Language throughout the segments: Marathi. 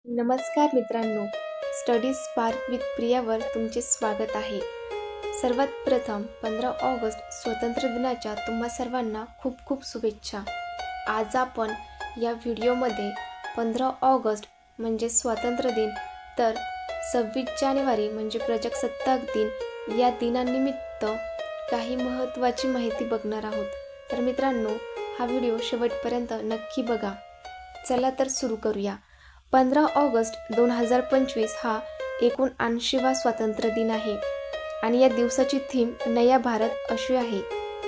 नमस्कार मित्रांनो, स्टडी स्पार्क विथ प्रियावर तुमचे स्वागत आहे। सर्वात प्रथम 15 ऑगस्ट स्वातंत्र्य दिनाच्या तुम्हा सर्वांना खूप खूप शुभेच्छा। आज आपण या व्हिडिओमध्ये 15 ऑगस्ट म्हणजे स्वातंत्र्य दिन तर 26 जानेवारी म्हणजे प्रजासत्ताक दिन या दिनानिमित्त काही महत्त्वाची माहिती बघणार आहोत। तर मित्रांनो, हा व्हिडिओ शेवटपर्यंत नक्की बघा। चला तर सुरू करूया। 15 ऑगस्ट 2025 हा 79वा स्वातंत्र्य दिन आहे आणि या दिवसाची थीम नया भारत अशी आहे।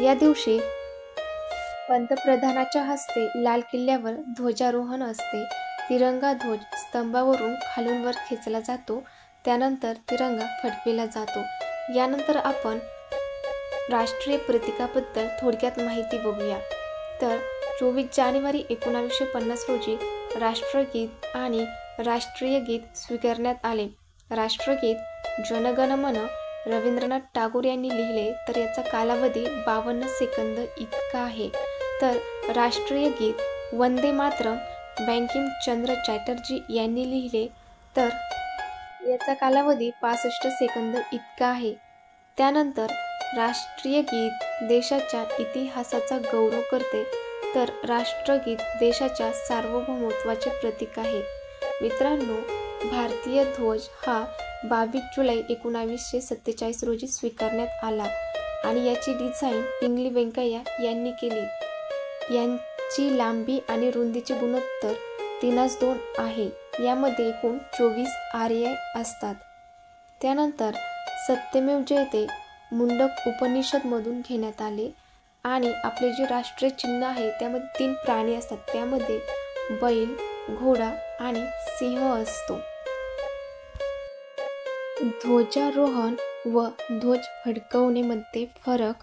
या दिवशी पंतप्रधानाच्या हस्ते लाल किल्ल्यावर ध्वजारोहण असते। तिरंगा ध्वज स्तंभावरून खालून वर खेचला जातो, त्यानंतर तिरंगा फडकविला जातो। यानंतर आपण राष्ट्रीय प्रतीकाबद्दल थोडक्यात माहिती बघूया। तर 24 जानेवारी 1950 रोजी राष्ट्रगीत आणि राष्ट्रीय गीत स्वीकारण्यात आले। राष्ट्रगीत जन गण मन रवींद्रनाथ टागोर यांनी लिहिले, तर याचा कालावधी 52 सेकंद इतका आहे। तर राष्ट्रीय गीत वंदे मातरम बंकिमचंद्र चटर्जी यांनी लिहिले, तर याचा कालावधी 65 सेकंद इतका आहे। त्यानंतर राष्ट्रीय गीत देशाच्या इतिहासाचा गौरव करते, तर राष्ट्रगीत देशाच्या सार्वभौमत्वाचे प्रतीक आहे। मित्रांनो, भारतीय ध्वज हा 22 जुलै 1947 रोजी स्वीकारण्यात आला आणि याची डिझाईन पिंगली व्यंकय्या यांनी केली। यांची लांबी आणि रुंदीचे गुणोत्तर 3:2 आहे। यामध्ये एकूण 24 आरए असतात। त्यानंतर सत्यमेव जयते मुंडक उपनिषदमधून घेण्यात आले आणि आपले जे राष्ट्रीय चिन्ह आहे त्यामध्ये 3 प्राणी असतात, त्यामध्ये बैल, घोडा आणि सिंह असतो। ध्वजारोहण व ध्वज फडकवणे मध्ये फरक।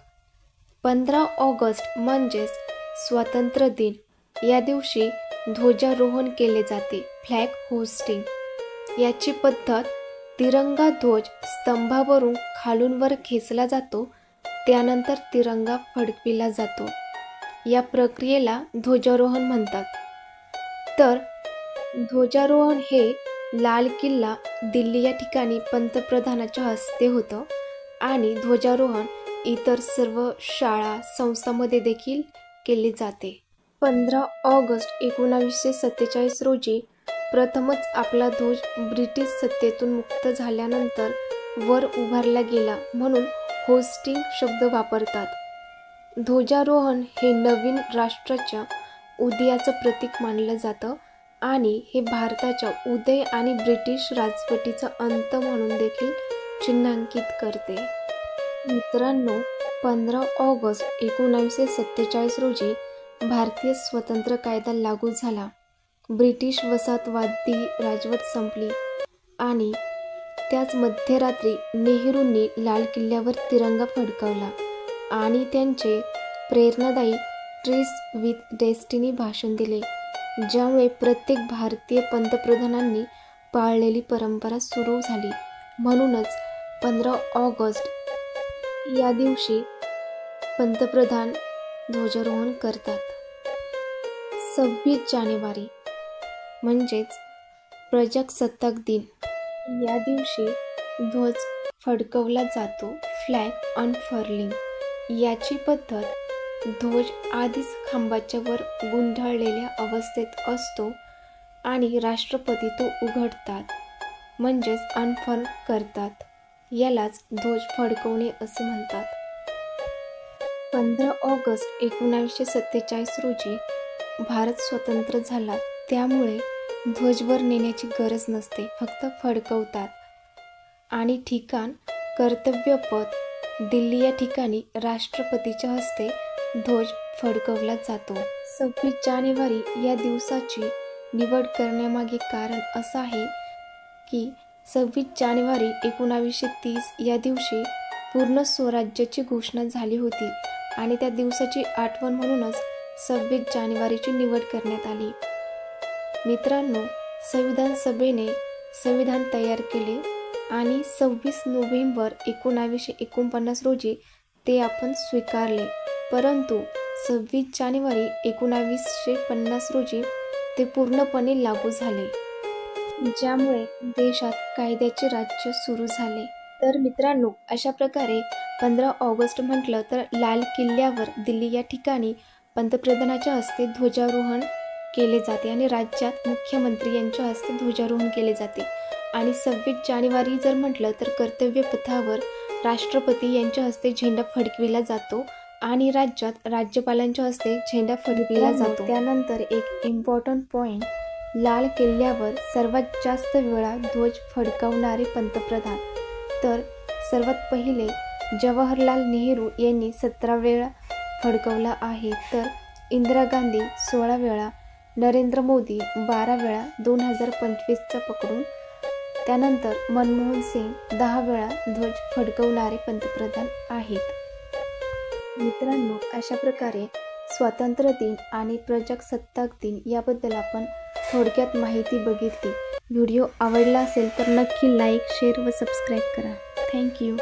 15 ऑगस्ट म्हणजेच स्वातंत्र्य दिन। या दिवशी ध्वजारोहण केले जाते, फ्लॅग होस्टिंग। याची पद्धत तिरंगा ध्वज स्तंभावरून खालून वर खेचला जातो, त्यानंतर तिरंगा फडकविला जातो। या प्रक्रियेला ध्वजारोहण म्हणतात। तर ध्वजारोहण हे लाल किल्ला दिल्ली या ठिकाणी पंतप्रधानाच्या हस्ते होतं आणि ध्वजारोहण इतर सर्व शाळा संस्थांमध्ये देखील केले जाते। 15 ऑगस्ट 1947 रोजी प्रथमच आपला ध्वज ब्रिटिश सत्तेतून मुक्त झाल्यानंतर वर उभारला गेला, म्हणून होस्टिंग शब्द वापरतात। ध्वजारोहण हे नवीन राष्ट्राच्या उदयाचं प्रतीक मानलं जातं आणि हे भारताच्या उदय आणि ब्रिटिश राजवटीचा अंत म्हणून देखील चिन्हांकित करते। मित्रांनो, 15 ऑगस्ट 1947 रोजी भारतीय स्वतंत्र कायदा लागू झाला। ब्रिटिश वसाहतवादी राजवट संपली आणि त्याच मध्यरात्री नेहरूंनी लाल किल्ल्यावर तिरंगा फडकवला आणि त्यांचे प्रेरणादायी ट्रीस्ट विथ डेस्टिनी भाषण दिले, ज्यामुळे प्रत्येक भारतीय पंतप्रधानांनी पाळलेली परंपरा सुरू झाली। म्हणूनच 15 ऑगस्ट या दिवशी पंतप्रधान ध्वजारोहण करतात। 26 जानेवारी म्हणजेच प्रजासत्ताक दिन। या दिवशी ध्वज फडकवला जातो, फ्लॅग अनफर्लिंग। याची पद्धत ध्वज आधीच खांबाच्या वर गुंडाळलेल्या अवस्थेत असतो आणि राष्ट्रपती तो उघडतात म्हणजेच अनफर्ल करतात। यालाच ध्वज फडकवणे असे म्हणतात। 15 ऑगस्ट 1947 रोजी भारत स्वतंत्र झाला, त्यामुळे ध्वजवर नेण्याची गरज नसते, फक्त फडकवतात आणि ठिकाण कर्तव्यपथ दिल्ली या ठिकाणी राष्ट्रपतीच्या हस्ते ध्वज फडकवला जातो। 26 जानेवारी या दिवसाची निवड करण्यामागे कारण असं आहे की 26 जानेवारी 1930 या दिवशी पूर्ण स्वराज्याची घोषणा झाली होती आणि त्या दिवसाची आठवण म्हणूनच 26 जानेवारीची निवड करण्यात आली। मित्रांनो, संविधान सभेने संविधान तयार केले आणि 26 नोव्हेंबर 1949 रोजी ते आपण स्वीकारले, परंतु 26 जानेवारी 1950 रोजी ते पूर्णपणे लागू झाले। ज्यामुळे देशात कायद्याचे राज्य सुरू झाले। तर मित्रांनो, अशा प्रकारे 15 ऑगस्ट म्हटलं तर लाल किल्ल्यावर दिल्ली या ठिकाणी पंतप्रधानाच्या हस्ते ध्वजारोहण केले जाते आणि राज्यात मुख्यमंत्री यांच्या हस्ते ध्वजारोहण केले जाते। आणि 26 जानेवारी जर म्हटलं तर कर्तव्य पथावर राष्ट्रपती यांच्या हस्ते झेंडा फडकविला जातो आणि राज्यात राज्यपालांच्या हस्ते झेंडा फडकविला जातो। त्यानंतर एक इम्पॉर्टंट पॉईंट, लाल किल्ल्यावर सर्वात जास्त वेळा ध्वज फडकवणारे पंतप्रधान, तर सर्वात पहिले जवाहरलाल नेहरू यांनी 17 वेळा फडकवला आहे, तर इंदिरा गांधी 16 वेळा, नरेंद्र मोदी 12 वेळा 2025चा पकडून, त्यानंतर मनमोहन सिंग 10 वेळा ध्वज फडकवणारे पंतप्रधान आहेत। मित्रांनो, अशा प्रकारे स्वातंत्र्य दिन आणि प्रजासत्ताक दिन याबद्दल आपण थोडक्यात माहिती बघितली। व्हिडिओ आवडला असेल तर नक्की लाईक, शेअर व सबस्क्राईब करा। थँक्यू।